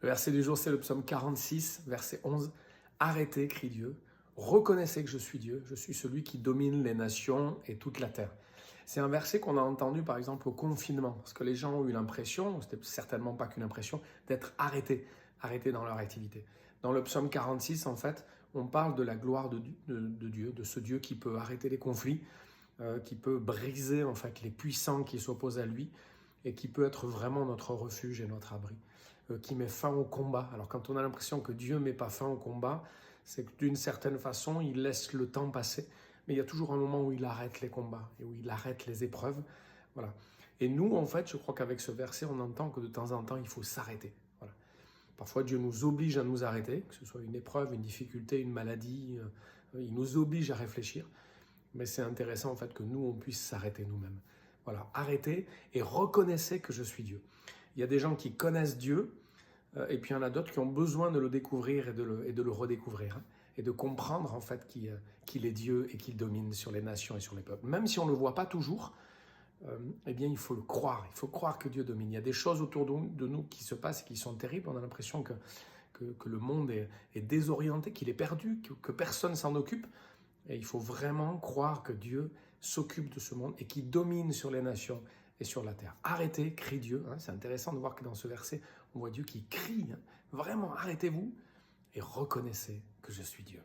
Le verset du jour, c'est le psaume 46, verset 11. Arrêtez, crie Dieu, reconnaissez que je suis Dieu, je suis celui qui domine les nations et toute la terre. C'est un verset qu'on a entendu par exemple au confinement, parce que les gens ont eu l'impression, c'était certainement pas qu'une impression, d'être arrêtés dans leur activité. Dans le psaume 46, en fait, on parle de la gloire de Dieu, de ce Dieu qui peut arrêter les conflits, qui peut briser en fait les puissants qui s'opposent à lui, et qui peut être vraiment notre refuge et notre abri, qui met fin au combat. Alors quand on a l'impression que Dieu ne met pas fin au combat, c'est que d'une certaine façon, il laisse le temps passer, mais il y a toujours un moment où il arrête les combats et où il arrête les épreuves. Voilà. Et nous, en fait, je crois qu'avec ce verset, on entend que de temps en temps, il faut s'arrêter. Voilà. Parfois, Dieu nous oblige à nous arrêter, que ce soit une épreuve, une difficulté, une maladie, il nous oblige à réfléchir. Mais c'est intéressant en fait que nous, on puisse s'arrêter nous-mêmes. Voilà, arrêtez et reconnaissez que je suis Dieu. Il y a des gens qui connaissent Dieu, et puis il y en a d'autres qui ont besoin de le découvrir et de le redécouvrir, hein, et de comprendre en fait qu'il est Dieu et qu'il domine sur les nations et sur les peuples. Même si on ne le voit pas toujours, eh bien il faut le croire, il faut croire que Dieu domine. Il y a des choses autour de nous qui se passent et qui sont terribles, on a l'impression que le monde est désorienté, qu'il est perdu, que personne s'en occupe. Et il faut vraiment croire que Dieu s'occupe de ce monde et qu'il domine sur les nations et sur la terre. Arrêtez, crie Dieu. Hein, c'est intéressant de voir que dans ce verset, on voit Dieu qui crie. Hein, vraiment, arrêtez-vous et reconnaissez que je suis Dieu.